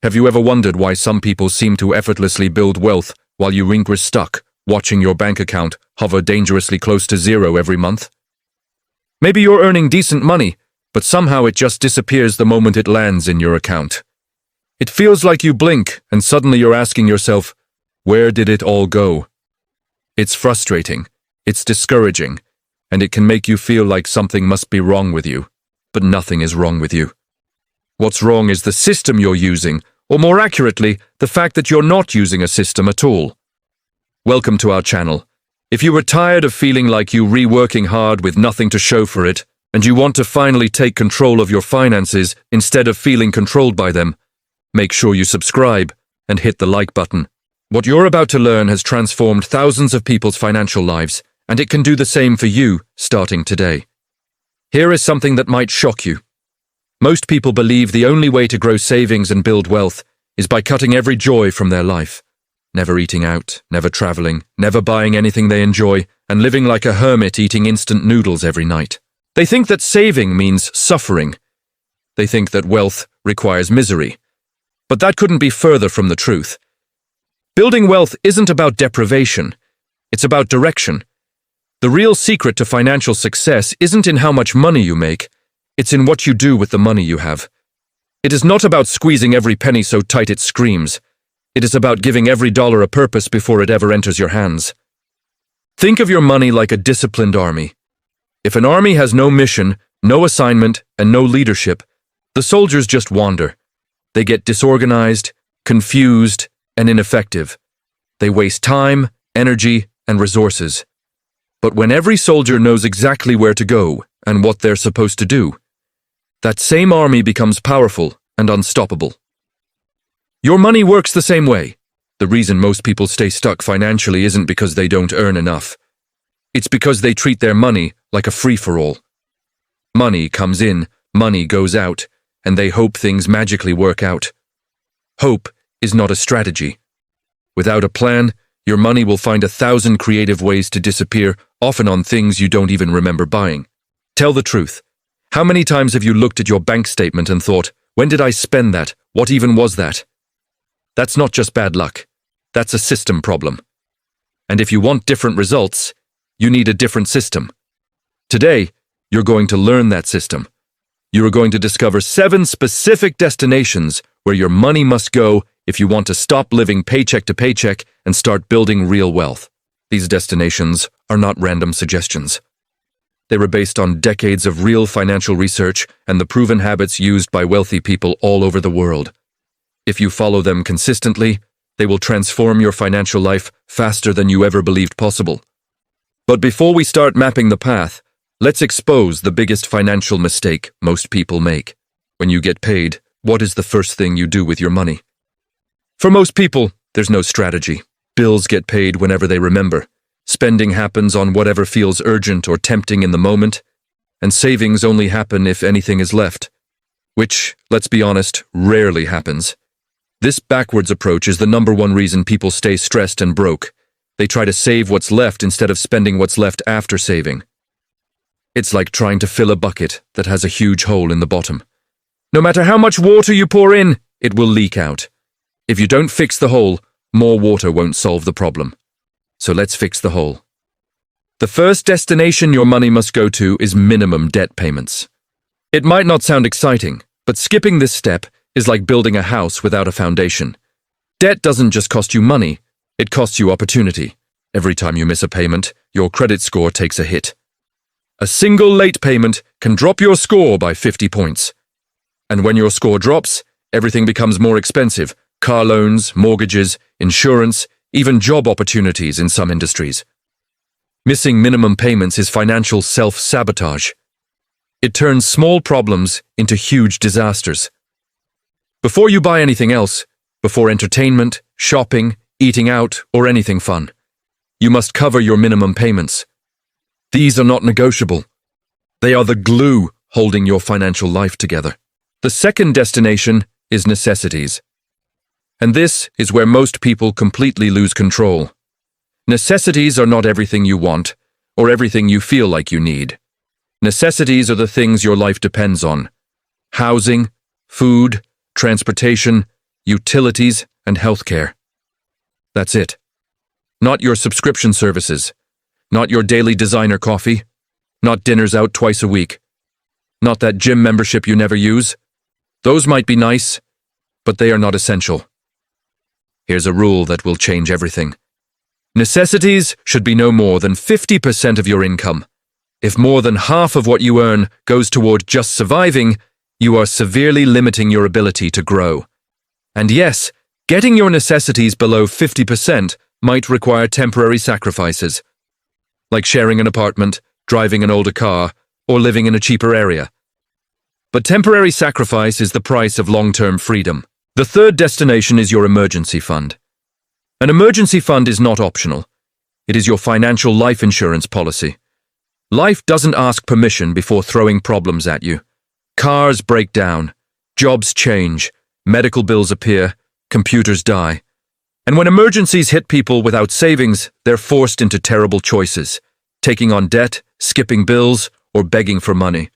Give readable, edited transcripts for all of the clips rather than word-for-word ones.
Have you ever wondered why some people seem to effortlessly build wealth while you linger stuck, watching your bank account hover dangerously close to zero every month? Maybe you're earning decent money, but somehow it just disappears the moment it lands in your account. It feels like you blink and suddenly you're asking yourself, where did it all go? It's frustrating, it's discouraging, and it can make you feel like something must be wrong with you, but nothing is wrong with you. What's wrong is the system you're using, or more accurately, the fact that you're not using a system at all. Welcome to our channel. If you were tired of feeling like you're reworking hard with nothing to show for it, and you want to finally take control of your finances instead of feeling controlled by them, make sure you subscribe and hit the like button. What you're about to learn has transformed thousands of people's financial lives, and it can do the same for you starting today. Here is something that might shock you. Most people believe the only way to grow savings and build wealth is by cutting every joy from their life. Never eating out, never traveling, never buying anything they enjoy, and living like a hermit eating instant noodles every night. They think that saving means suffering. They think that wealth requires misery. But that couldn't be further from the truth. Building wealth isn't about deprivation. It's about direction. The real secret to financial success isn't in how much money you make. It's in what you do with the money you have. It is not about squeezing every penny so tight it screams. It is about giving every dollar a purpose before it ever enters your hands. Think of your money like a disciplined army. If an army has no mission, no assignment, and no leadership, the soldiers just wander. They get disorganized, confused, and ineffective. They waste time, energy, and resources. But when every soldier knows exactly where to go and what they're supposed to do, that same army becomes powerful and unstoppable. Your money works the same way. The reason most people stay stuck financially isn't because they don't earn enough. It's because they treat their money like a free-for-all. Money comes in, money goes out, and they hope things magically work out. Hope is not a strategy. Without a plan, your money will find 1,000 creative ways to disappear, often on things you don't even remember buying. Tell the truth. How many times have you looked at your bank statement and thought, when did I spend that? What even was that? That's not just bad luck. That's a system problem. And if you want different results, you need a different system. Today, you're going to learn that system. You are going to discover 7 specific destinations where your money must go if you want to stop living paycheck to paycheck and start building real wealth. These destinations are not random suggestions. They were based on decades of real financial research and the proven habits used by wealthy people all over the world. If you follow them consistently, they will transform your financial life faster than you ever believed possible. But before we start mapping the path, let's expose the biggest financial mistake most people make. When you get paid, what is the first thing you do with your money? For most people, there's no strategy. Bills get paid whenever they remember. Spending happens on whatever feels urgent or tempting in the moment, and savings only happen if anything is left, which, let's be honest, rarely happens. This backwards approach is the #1 reason people stay stressed and broke. They try to save what's left instead of spending what's left after saving. It's like trying to fill a bucket that has a huge hole in the bottom. No matter how much water you pour in, it will leak out. If you don't fix the hole, more water won't solve the problem. So let's fix the hole. The first destination your money must go to is minimum debt payments. It might not sound exciting, but skipping this step is like building a house without a foundation. Debt doesn't just cost you money, it costs you opportunity. Every time you miss a payment, your credit score takes a hit. A single late payment can drop your score by 50 points. And when your score drops, everything becomes more expensive. Car loans, mortgages, insurance, even job opportunities in some industries. Missing minimum payments is financial self-sabotage. It turns small problems into huge disasters. Before you buy anything else, before entertainment, shopping, eating out, or anything fun, you must cover your minimum payments. These are not negotiable. They are the glue holding your financial life together. The second destination is necessities. And this is where most people completely lose control. Necessities are not everything you want, or everything you feel like you need. Necessities are the things your life depends on. Housing, food, transportation, utilities, and healthcare. That's it. Not your subscription services. Not your daily designer coffee. Not dinners out twice a week. Not that gym membership you never use. Those might be nice, but they are not essential. Here's a rule that will change everything. Necessities should be no more than 50% of your income. If more than half of what you earn goes toward just surviving, you are severely limiting your ability to grow. And yes, getting your necessities below 50% might require temporary sacrifices, like sharing an apartment, driving an older car, or living in a cheaper area. But temporary sacrifice is the price of long-term freedom. The third destination is your emergency fund. An emergency fund is not optional. It is your financial life insurance policy. Life doesn't ask permission before throwing problems at you. Cars break down, jobs change, medical bills appear, computers die. And when emergencies hit people without savings, they're forced into terrible choices, taking on debt, skipping bills, or begging for money.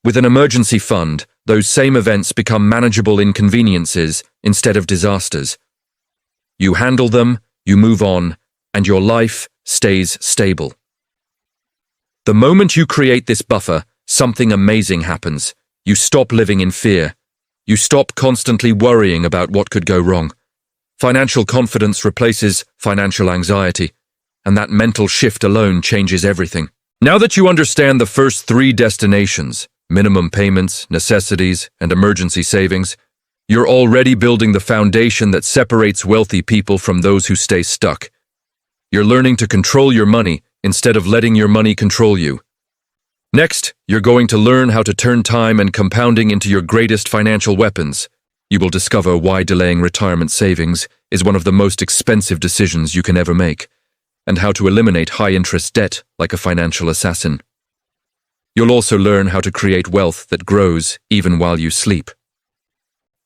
With an emergency fund, those same events become manageable inconveniences instead of disasters. You handle them, you move on, and your life stays stable. The moment you create this buffer, something amazing happens. You stop living in fear. You stop constantly worrying about what could go wrong. Financial confidence replaces financial anxiety, and that mental shift alone changes everything. Now that you understand the first three destinations, minimum payments, necessities, and emergency savings, you're already building the foundation that separates wealthy people from those who stay stuck. You're learning to control your money instead of letting your money control you. Next, you're going to learn how to turn time and compounding into your greatest financial weapons. You will discover why delaying retirement savings is one of the most expensive decisions you can ever make, and how to eliminate high-interest debt like a financial assassin. You'll also learn how to create wealth that grows even while you sleep.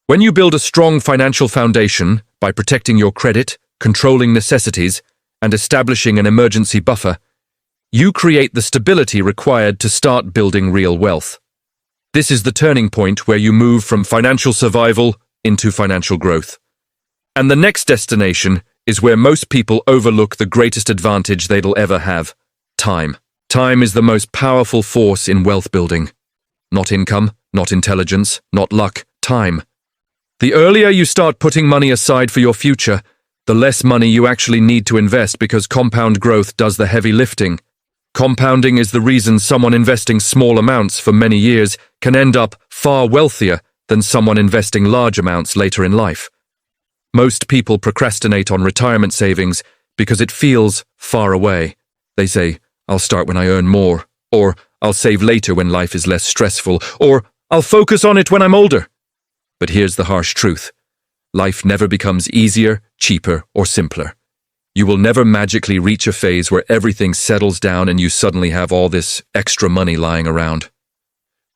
When you build a strong financial foundation by protecting your credit, controlling necessities, and establishing an emergency buffer, you create the stability required to start building real wealth. This is the turning point where you move from financial survival into financial growth. And the next destination is where most people overlook the greatest advantage they'll ever have: time. Time is the most powerful force in wealth building. Not income, not intelligence, not luck, time. The earlier you start putting money aside for your future, the less money you actually need to invest, because compound growth does the heavy lifting. Compounding is the reason someone investing small amounts for many years can end up far wealthier than someone investing large amounts later in life. Most people procrastinate on retirement savings because it feels far away. They say, "I'll start when I earn more," or "I'll save later when life is less stressful," or "I'll focus on it when I'm older." But here's the harsh truth. Life never becomes easier, cheaper, or simpler. You will never magically reach a phase where everything settles down and you suddenly have all this extra money lying around.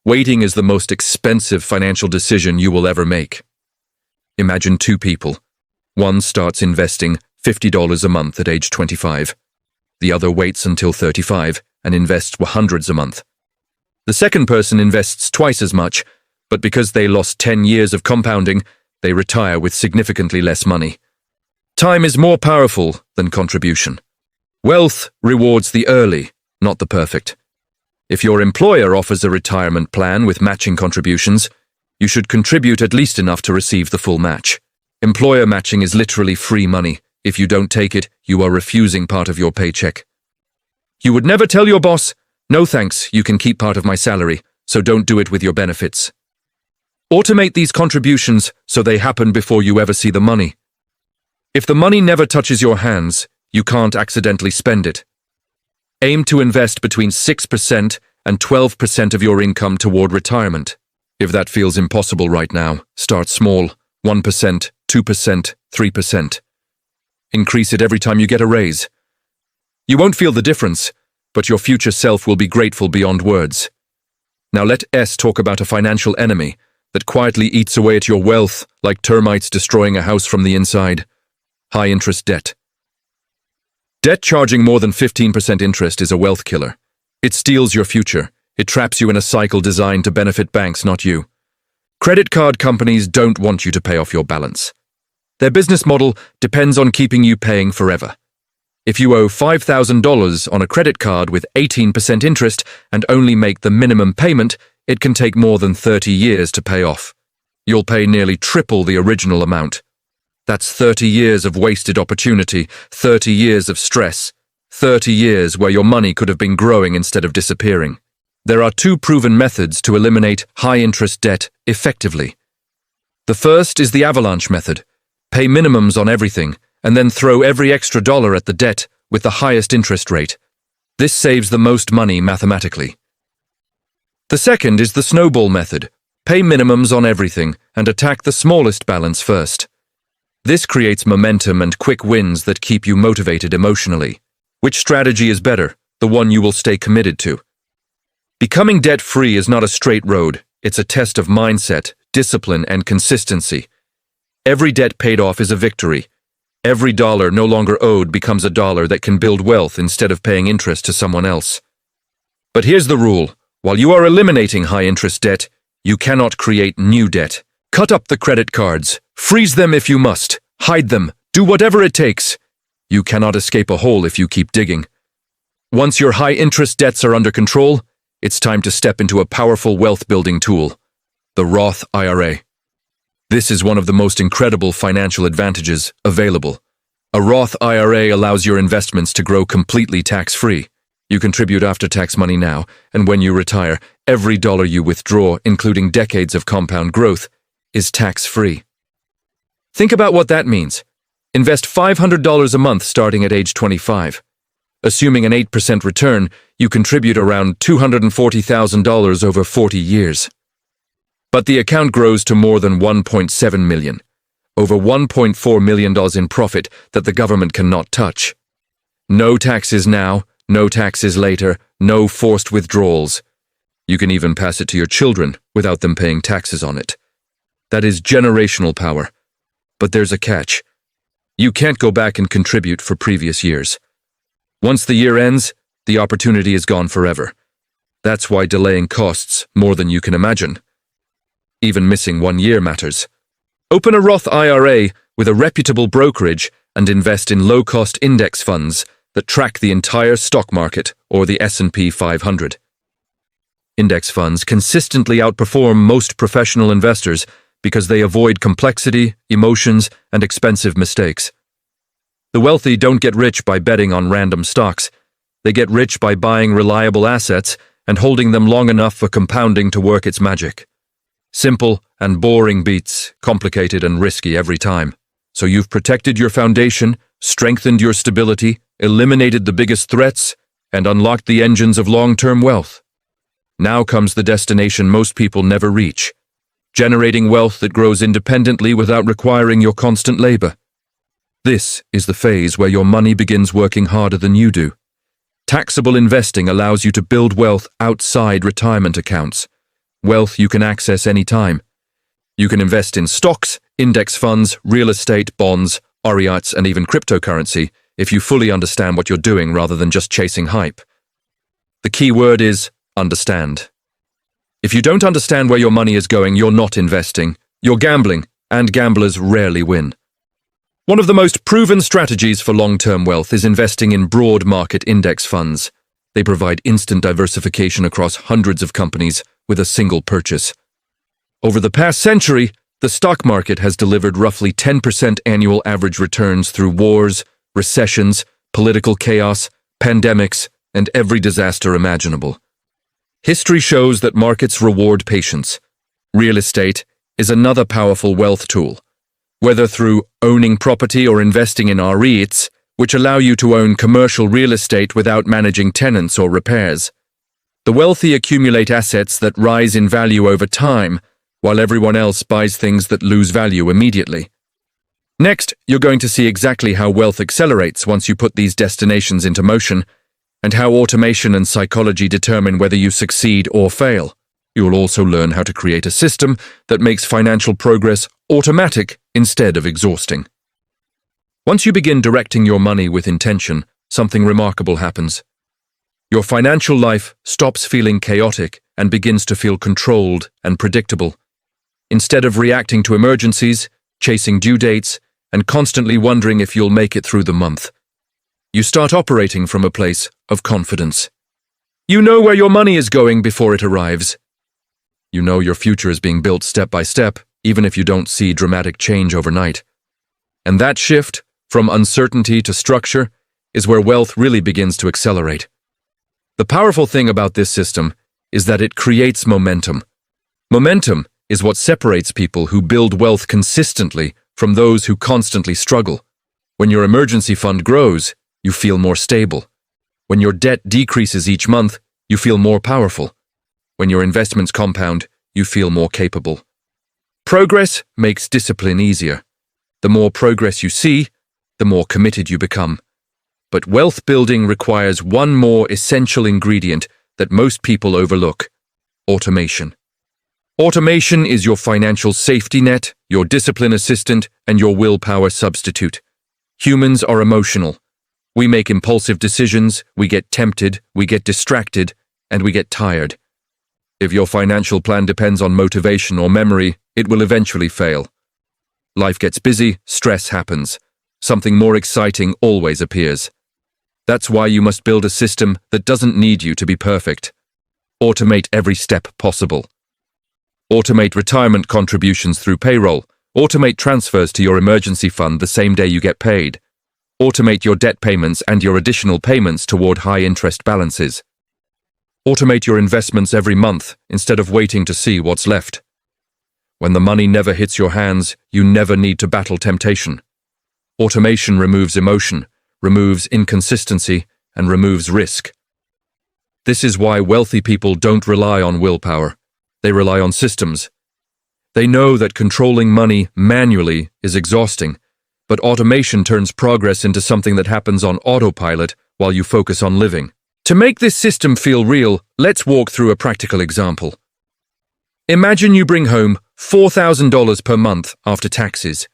Waiting is the most expensive financial decision you will ever make. Imagine two people. One starts investing $50 a month at age 25. The other waits until 35 and invests hundreds a month. The second person invests twice as much, but because they lost 10 years of compounding, they retire with significantly less money. Time is more powerful than contribution. Wealth rewards the early, not the perfect. If your employer offers a retirement plan with matching contributions, you should contribute at least enough to receive the full match. Employer matching is literally free money. If you don't take it, you are refusing part of your paycheck. You would never tell your boss, "No thanks, you can keep part of my salary, so don't do it with your benefits." Automate these contributions so they happen before you ever see the money. If the money never touches your hands, you can't accidentally spend it. Aim to invest between 6% and 12% of your income toward retirement. If that feels impossible right now, start small: 1%, 2%, 3%. Increase it every time you get a raise. You won't feel the difference, but your future self will be grateful beyond words. Now let S talk about a financial enemy that quietly eats away at your wealth like termites destroying a house from the inside: high-interest debt. Debt charging more than 15% interest is a wealth killer. It steals your future. It traps you in a cycle designed to benefit banks, not you. Credit card companies don't want you to pay off your balance. Their business model depends on keeping you paying forever. If you owe $5,000 on a credit card with 18% interest and only make the minimum payment, it can take more than 30 years to pay off. You'll pay nearly triple the original amount. That's 30 years of wasted opportunity, 30 years of stress, 30 years where your money could have been growing instead of disappearing. There are two proven methods to eliminate high-interest debt effectively. The first is the avalanche method. Pay minimums on everything, and then throw every extra dollar at the debt with the highest interest rate. This saves the most money mathematically. The second is the snowball method. Pay minimums on everything and attack the smallest balance first. This creates momentum and quick wins that keep you motivated emotionally. Which strategy is better? The one you will stay committed to. Becoming debt-free is not a straight road. It's a test of mindset, discipline, and consistency. Every debt paid off is a victory. Every dollar no longer owed becomes a dollar that can build wealth instead of paying interest to someone else. But here's the rule. While you are eliminating high-interest debt, you cannot create new debt. Cut up the credit cards. Freeze them if you must. Hide them. Do whatever it takes. You cannot escape a hole if you keep digging. Once your high-interest debts are under control, it's time to step into a powerful wealth-building tool, the Roth IRA. This is one of the most incredible financial advantages available. A Roth IRA allows your investments to grow completely tax-free. You contribute after-tax money now, and when you retire, every dollar you withdraw, including decades of compound growth, is tax-free. Think about what that means. Invest $500 a month starting at age 25. Assuming an 8% return, you contribute around $240,000 over 40 years. But the account grows to more than $1.7 million, over $1.4 million in profit that the government cannot touch. No taxes now, no taxes later, no forced withdrawals. You can even pass it to your children without them paying taxes on it. That is generational power. But there's a catch. You can't go back and contribute for previous years. Once the year ends, the opportunity is gone forever. That's why delaying costs more than you can imagine. Even missing 1 year matters. Open a Roth IRA with a reputable brokerage and invest in low-cost index funds that track the entire stock market or the S&P 500. Index funds consistently outperform most professional investors because they avoid complexity, emotions, and expensive mistakes. The wealthy don't get rich by betting on random stocks. They get rich by buying reliable assets and holding them long enough for compounding to work its magic. Simple and boring beats complicated and risky every time. So you've protected your foundation, strengthened your stability, eliminated the biggest threats, and unlocked the engines of long-term wealth. Now comes the destination most people never reach. Generating wealth that grows independently without requiring your constant labor. This is the phase where your money begins working harder than you do. Taxable investing allows you to build wealth outside retirement accounts. Wealth you can access anytime. You can invest in stocks, index funds, real estate, bonds, REITs, and even cryptocurrency if you fully understand what you're doing rather than just chasing hype. The key word is understand. If you don't understand where your money is going, you're not investing. You're gambling, and gamblers rarely win. One of the most proven strategies for long-term wealth is investing in broad market index funds. They provide instant diversification across hundreds of companies with a single purchase. Over the past century, the stock market has delivered roughly 10% annual average returns through wars, recessions, political chaos, pandemics, and every disaster imaginable. History shows that markets reward patience. Real estate is another powerful wealth tool. Whether through owning property or investing in REITs, which allow you to own commercial real estate without managing tenants or repairs. The wealthy accumulate assets that rise in value over time, while everyone else buys things that lose value immediately. Next, you're going to see exactly how wealth accelerates once you put these destinations into motion, and how automation and psychology determine whether you succeed or fail. You'll also learn how to create a system that makes financial progress automatic instead of exhausting. Once you begin directing your money with intention, something remarkable happens. Your financial life stops feeling chaotic and begins to feel controlled and predictable. Instead of reacting to emergencies, chasing due dates, and constantly wondering if you'll make it through the month, you start operating from a place of confidence. You know where your money is going before it arrives. You know your future is being built step by step, even if you don't see dramatic change overnight. And that shift, from uncertainty to structure, is where wealth really begins to accelerate. The powerful thing about this system is that it creates momentum. Momentum is what separates people who build wealth consistently from those who constantly struggle. When your emergency fund grows, you feel more stable. When your debt decreases each month, you feel more powerful. When your investments compound, you feel more capable. Progress makes discipline easier. The more progress you see, the more committed you become. But wealth building requires one more essential ingredient that most people overlook: automation. Automation is your financial safety net, your discipline assistant, and your willpower substitute. Humans are emotional. We make impulsive decisions, we get tempted, we get distracted, and we get tired. If your financial plan depends on motivation or memory, it will eventually fail. Life gets busy, stress happens. Something more exciting always appears. That's why you must build a system that doesn't need you to be perfect. Automate every step possible. Automate retirement contributions through payroll. Automate transfers to your emergency fund the same day you get paid. Automate your debt payments and your additional payments toward high-interest balances. Automate your investments every month instead of waiting to see what's left. When the money never hits your hands, you never need to battle temptation. Automation removes emotion, removes inconsistency, and removes risk. This is why wealthy people don't rely on willpower. They rely on systems. They know that controlling money manually is exhausting, but automation turns progress into something that happens on autopilot while you focus on living. To make this system feel real, let's walk through a practical example. Imagine you bring home $4,000 per month after taxes.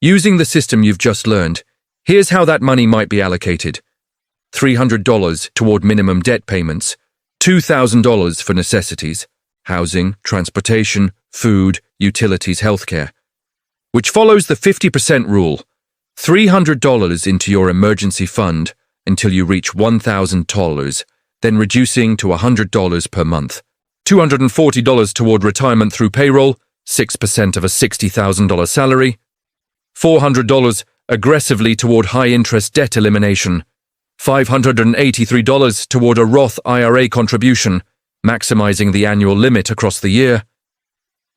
Using the system you've just learned, here's how that money might be allocated. $300 toward minimum debt payments, $2,000 for necessities, housing, transportation, food, utilities, healthcare. Which follows the 50% rule. $300 into your emergency fund until you reach $1,000, then reducing to $100 per month. $240 toward retirement through payroll, 6% of a $60,000 salary. $400 aggressively toward high-interest debt elimination. $583 toward a Roth IRA contribution, maximizing the annual limit across the year.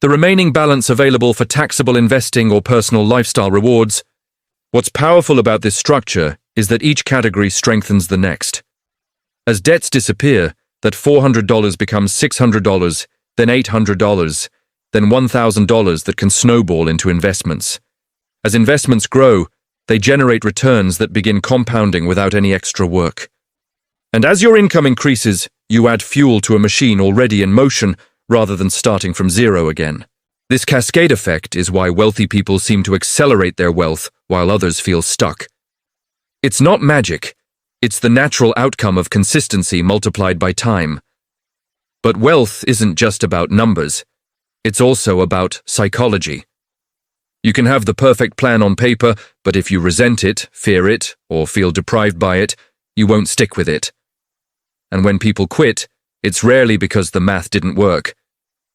The remaining balance available for taxable investing or personal lifestyle rewards. What's powerful about this structure is that each category strengthens the next. As debts disappear, that $400 becomes $600, then $800, then $1,000 that can snowball into investments. As investments grow, they generate returns that begin compounding without any extra work. And as your income increases, you add fuel to a machine already in motion rather than starting from zero again. This cascade effect is why wealthy people seem to accelerate their wealth while others feel stuck. It's not magic. It's the natural outcome of consistency multiplied by time. But wealth isn't just about numbers. It's also about psychology. You can have the perfect plan on paper, but if you resent it, fear it, or feel deprived by it, you won't stick with it. And when people quit, it's rarely because the math didn't work.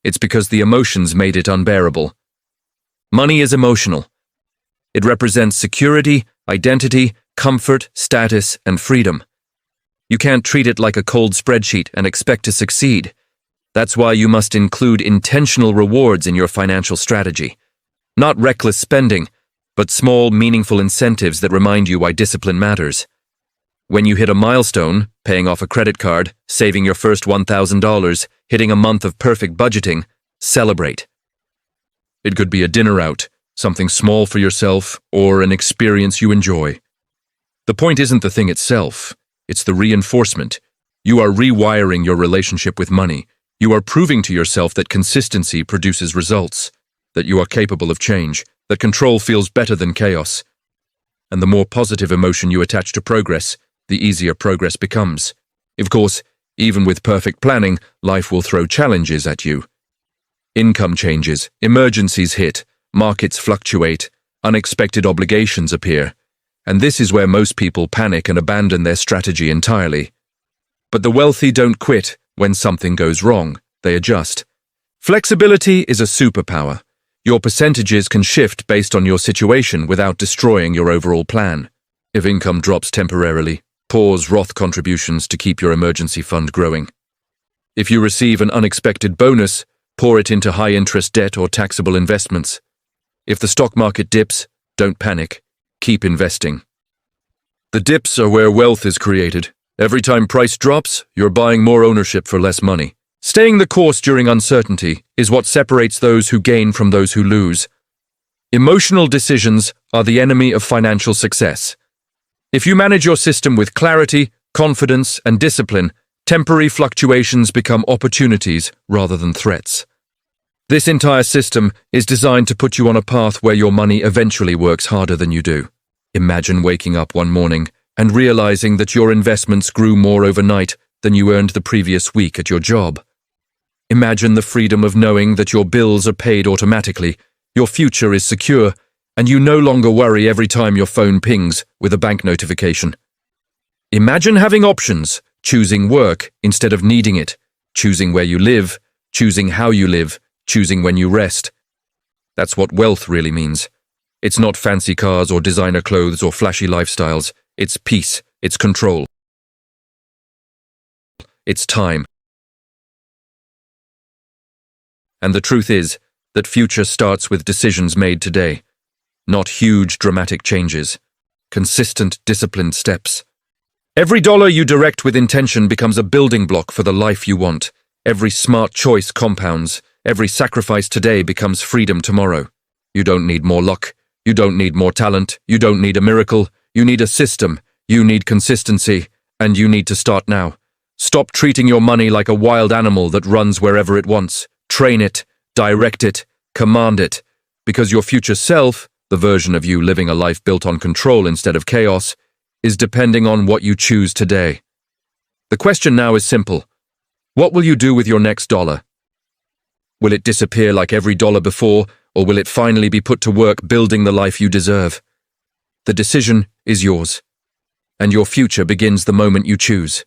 It's because the emotions made it unbearable. Money is emotional. It represents security, identity, comfort, status, and freedom. You can't treat it like a cold spreadsheet and expect to succeed. That's why you must include intentional rewards in your financial strategy. Not reckless spending, but small, meaningful incentives that remind you why discipline matters. When you hit a milestone, paying off a credit card, saving your first $1,000, hitting a month of perfect budgeting, celebrate. It could be a dinner out, something small for yourself, or an experience you enjoy. The point isn't the thing itself, it's the reinforcement. You are rewiring your relationship with money. You are proving to yourself that consistency produces results, that you are capable of change, that control feels better than chaos. And the more positive emotion you attach to progress, the easier progress becomes. Of course, even with perfect planning, life will throw challenges at you. Income changes, emergencies hit, markets fluctuate, unexpected obligations appear, and this is where most people panic and abandon their strategy entirely. But the wealthy don't quit when something goes wrong, they adjust. Flexibility is a superpower. Your percentages can shift based on your situation without destroying your overall plan. If income drops temporarily, pause Roth contributions to keep your emergency fund growing. If you receive an unexpected bonus, pour it into high-interest debt or taxable investments. If the stock market dips, don't panic. Keep investing. The dips are where wealth is created. Every time price drops, you're buying more ownership for less money. Staying the course during uncertainty is what separates those who gain from those who lose. Emotional decisions are the enemy of financial success. If you manage your system with clarity, confidence, and discipline, temporary fluctuations become opportunities rather than threats. This entire system is designed to put you on a path where your money eventually works harder than you do. Imagine waking up one morning and realizing that your investments grew more overnight than you earned the previous week at your job. Imagine the freedom of knowing that your bills are paid automatically, your future is secure, and you no longer worry every time your phone pings with a bank notification. Imagine having options, choosing work instead of needing it, choosing where you live, choosing how you live, choosing when you rest. That's what wealth really means. It's not fancy cars or designer clothes or flashy lifestyles. It's peace, it's control. It's time. And the truth is that future starts with decisions made today. Not huge, dramatic changes. Consistent, disciplined steps. Every dollar you direct with intention becomes a building block for the life you want. Every smart choice compounds. Every sacrifice today becomes freedom tomorrow. You don't need more luck. You don't need more talent. You don't need a miracle. You need a system. You need consistency. And you need to start now. Stop treating your money like a wild animal that runs wherever it wants. Train it, direct it, command it. Because your future self, the version of you living a life built on control instead of chaos, is depending on what you choose today. The question now is simple. What will you do with your next dollar? Will it disappear like every dollar before, or will it finally be put to work building the life you deserve? The decision is yours, and your future begins the moment you choose.